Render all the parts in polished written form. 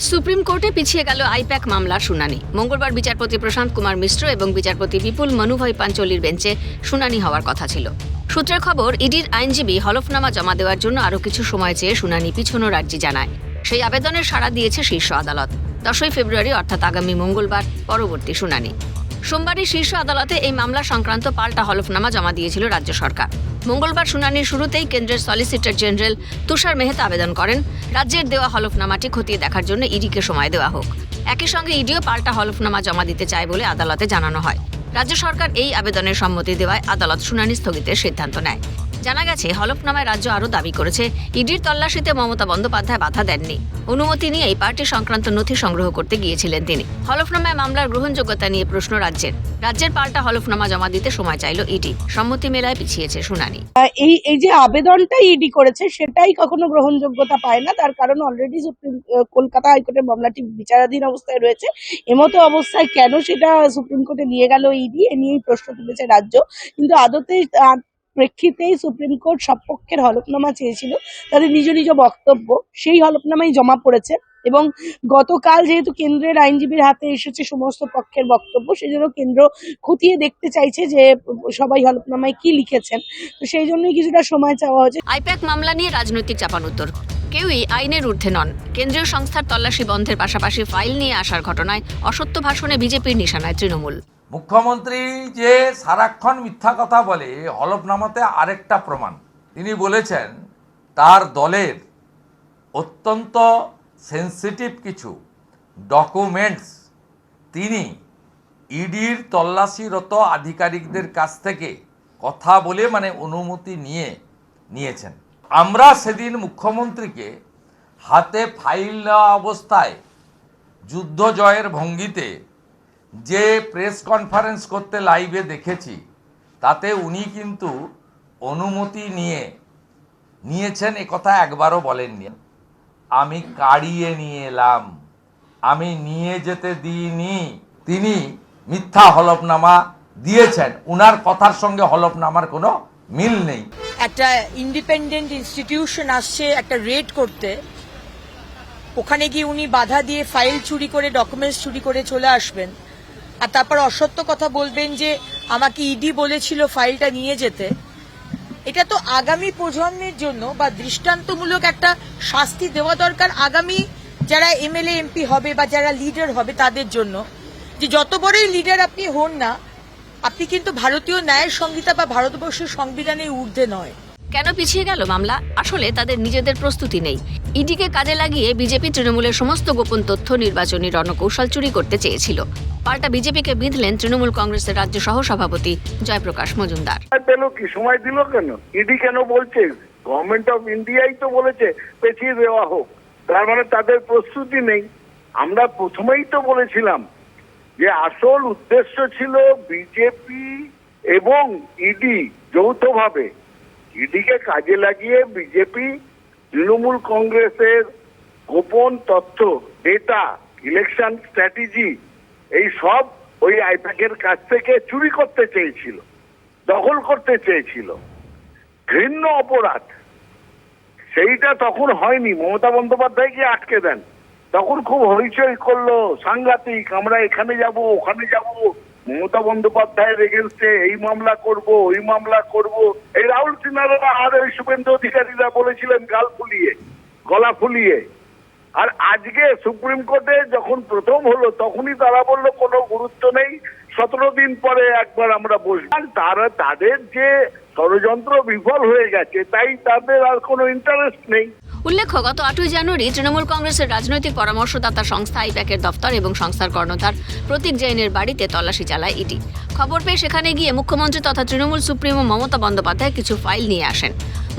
Supreme কোর্টে পিছিয়ে গেল আইপ্যাক মামলার শুনানি। মঙ্গলবার বিচারপতি প্রশান্ত কুমার মিশ্র এবং বিচারপতি বিপুল মনুভাই পাঞ্চলির বেঞ্চে শুনানি হওয়ার কথা ছিল। সূত্রের খবর, ইডির আইনজীবী হলফনামা জমা দেওয়ার জন্য আরও কিছু সময় চেয়ে শুনানি পিছনোর আর্জি জানায়। সেই আবেদনের সাড়া দিয়েছে শীর্ষ আদালত। 10 ফেব্রুয়ারি অর্থাৎ আগামী মঙ্গলবার পরবর্তী শুনানি। সোমবারই শীর্ষ আদালতে এই মামলা সংক্রান্ত পাল্টা হলফনামা জমা দিয়েছিল রাজ্য সরকার। মঙ্গলবার শুনানির শুরুতেই কেন্দ্রের সলিসিটর জেনারেল তুষার মেহতা আবেদন করেন রাজ্যের দেওয়া হলফনামাটি খতিয়ে দেখার জন্য ইডিকে সময় দেওয়া হোক। একই সঙ্গে ইডিও পাল্টা হলফনামা জমা দিতে চায় বলে আদালতে জানানো হয়। রাজ্য সরকার এই আবেদনের সম্মতি দেওয়ায় আদালত শুনানি স্থগিতের সিদ্ধান্ত নেয়। জানা গেছে, হলফনামায় রাজ্য আরও দাবি করেছে ইডির তল্লাশিতে মমতা বন্দ্যোপাধ্যায় বাধা দেননি। অনুমতি নিয়ে এই পার্টি সংক্রান্ত নথি সংগ্রহ করতে গিয়েছিলেন তিনি। হলফনামায় মামলার গ্রহণযোগ্যতা নিয়ে প্রশ্ন রাজ্যের পাল্টা হলফনামা জমা দিতে সময় চাইল ইডি। সম্মতি মেলায় পিছিয়েছে শুনানি। এই যে আবেদনটা ইডি করেছে সেটাই কখনো গ্রহণযোগ্যতা পায় না, তার কারণ অলরেডি কলকাতা হাইকোর্টের মামলাটি বিচারাধীন অবস্থায় রয়েছে। এমতো অবস্থায় কেন সেটা সুপ্রিম কোর্টে নিয়ে গেল ইডি, এ নিয়েই প্রশ্ন তুলেছে রাজ্য। কিন্তু আদতে প্রেক্ষিতেই সুপ্রিম কোর্ট সব পক্ষের হলফনামা চেয়েছিল, তাদের নিজ নিজ বক্তব্য সেই হলফনামাই জমা পড়েছে। এবং গতকাল যেহেতু কেন্দ্রের আইনজীবীর হাতে এসেছে সমস্ত পক্ষের বক্তব্য, সেজন্য কেন্দ্র খতিয়ে দেখতে চাইছে যে সবাই হলফনামায় কি লিখেছেন, তো সেই জন্যই কিছুটা সময় চাওয়া হয়েছে। আইপ্যাক মামলা নিয়ে রাজনৈতিক চাপানুত্তর। কেউই আইনের ঊর্ধ্বে নন। কেন্দ্রীয় সংস্থার তল্লাশি বন্ধের পাশাপাশি ফাইল নিয়ে আসার ঘটনায় অসত্য ভাষণে বিজেপির নিশানায় তৃণমূল। মুখ্যমন্ত্রী যে সারাক্ষণ মিথ্যা কথা বলে, হলফনামাতে আরেকটা প্রমাণ। তিনি বলেছেন তার দলের অত্যন্ত সেন্সিটিভ কিছু ডকুমেন্টস তিনি ইডির তল্লাশিরত আধিকারিকদের কাছ থেকে কথা বলে অনুমতি নিয়েছেন। আমরা সেদিন মুখ্যমন্ত্রীকে হাতে ফাইল নেওয়া অবস্থায় যুদ্ধ জয়ের ভঙ্গিতে যে প্রেস কনফারেন্স করতে লাইভে দেখেছি, তাতে উনি কিন্তু অনুমতি নিয়েছেন এ কথা একবারও বলেননি। আমি কাড়িয়ে নিয়ে এলাম, আমি নিয়ে যেতে দিইনি। তিনি মিথ্যা হলফনামা দিয়েছেন, উনার কথার সঙ্গে হলফনামার কোনো মিল নেই। একটা ইন্ডিপেন্ডেন্ট ইনস্টিটিউশন আসছে একটা রেড করতে, ওখানে গিয়ে উনি বাধা দিয়ে ফাইল চুরি করে ডকুমেন্টস চুরি করে চলে আসবেন, আর তারপর অসত্য কথা বলবেন যে আমাকে ইডি বলেছিল ফাইলটা নিয়ে যেতে। এটা তো আগামী প্রজন্মের জন্য বা দৃষ্টান্তমূলক একটা শাস্তি দেওয়া দরকার আগামী যারা এমএলএ এমপি হবে বা যারা লিডার হবে তাদের জন্য, যে যত বড়ই লিডার আপনি হন না, আপনি কিন্তু ভারতীয় ন্যায় সংহিতা বা ভারতবর্ষের সংবিধানের ঊর্ধ্বে নয়। কেন পিছিয়ে গেল মামলা? আসলে তাদের নিজেদের প্রস্তুতি নেই। ইডিকে কাজে লাগিয়ে বিজেপি তৃণমূলের সমস্ত গোপন তথ্য নির্বাচনী রণকৌশল চুরি করতে চেয়েছিল। পাল্টা বিজেপিকে বিঁধলেন তৃণমূল কংগ্রেসের রাজ্য সহ সভাপতি জয়প্রকাশ মজুমদার। কি সময় দিল কেন? ইডি কেন বলছে? গভর্নমেন্ট অফ ইন্ডিয়াই তো বলেছে পেছিয়ে দেওয়া হোক। তার মানে তাদের প্রস্তুতি নেই। আমরা প্রথমেই তো বলেছিলাম যে আসল উদ্দেশ্য ছিল বিজেপি এবং ইডি যৌথভাবে ইডিকে কাজে লাগিয়ে বিজেপি তৃণমূল কংগ্রেসের গোপন তথ্য, ডেটা, ইলেকশন স্ট্র্যাটেজি এই সব ওই আইপ্যাকের কাছ থেকে চুরি করতে চেয়েছিল, দখল করতে চেয়েছিল। ঘৃণ্য অপরাধ। সেইটা তখন হয়নি, মমতা বন্দ্যোপাধ্যায় গিয়ে আটকে দেন। তখন খুব হইচই করলো, সাংঘাতিক, আমরা এখানে যাব ওখানে যাব, মমতা বন্দ্যোপাধ্যায়ের এগেনস্টে এই মামলা করব ওই মামলা করব। এই রাহুল সিনহারা আর ওই শুভেন্দু অধিকারীরা বলেছিলেন গলা ফুলিয়ে। আর আজকে সুপ্রিম কোর্টে যখন প্রথম হলো তখনই তারা বলল কোনো গুরুত্ব নেই, 17 দিন পরে একবার আমরা বসবো। তাদের যে ষড়যন্ত্র বিফল হয়ে গেছে, তাই তাদের আর কোনো ইন্টারেস্ট নেই। উল্লেখ্য, গত 8 জানুয়ারি তৃণমূল কংগ্রেসের রাজনৈতিক পরামর্শদাতা সংস্থা আইপ্যাকের দফতর এবং সংস্থার কর্ণধার প্রতীক জৈনের বাড়িতে তল্লাশি চালায় ইডি। খবর পেয়ে সেখানে গিয়ে মুখ্যমন্ত্রী তথা তৃণমূল সুপ্রিমো মমতা বন্দ্যোপাধ্যায় কিছু ফাইল নিয়ে আসেন।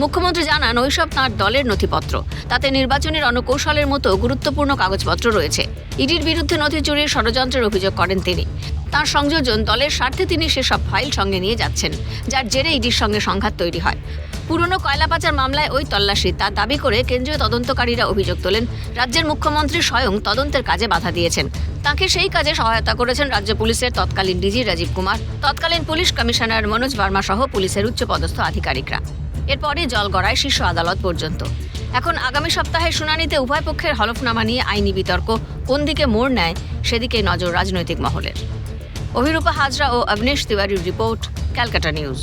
মুখ্যমন্ত্রী জানান ওইসব তাঁর দলের নথিপত্র, তাতে নির্বাচনী রণকৌশলের মতো গুরুত্বপূর্ণ কাগজপত্র রয়েছে। ইডির বিরুদ্ধে নথি চুরির ষড়যন্ত্রের অভিযোগ করেন তিনি। তাঁর সংযোজন দলের স্বার্থে তিনি সেসব ফাইল সঙ্গে নিয়ে যাচ্ছেন, যার জেরে ইডির সঙ্গে সংঘাত তৈরি হয়। পুরনো কয়লা পাচার মামলায় ওই তল্লাশি তার দাবি করে কেন্দ্রীয় তদন্তকারীরা অভিযোগ তোলেন রাজ্যের মুখ্যমন্ত্রী স্বয়ং তদন্তের কাজে বাধা দিয়েছেন। তাকে সেই কাজে সহায়তা করেছেন রাজ্য পুলিশের তৎকালীন ডিজি রাজীব কুমার, তৎকালীন পুলিশ কমিশনার মনোজ ভার্মা সহ পুলিশের উচ্চপদস্থ আধিকারিকরা। এরপরই জল গড়ায় শীর্ষ আদালত পর্যন্ত। এখন আগামী সপ্তাহের শুনানিতে উভয় পক্ষের হলফনামা নিয়ে আইনি বিতর্ক কোন দিকে মোড় নেয় সেদিকে নজর রাজনৈতিক মহলের। অভিরূপা হাজরা ও অবনীশ তিওয়ারির রিপোর্ট, ক্যালকাটা নিউজ।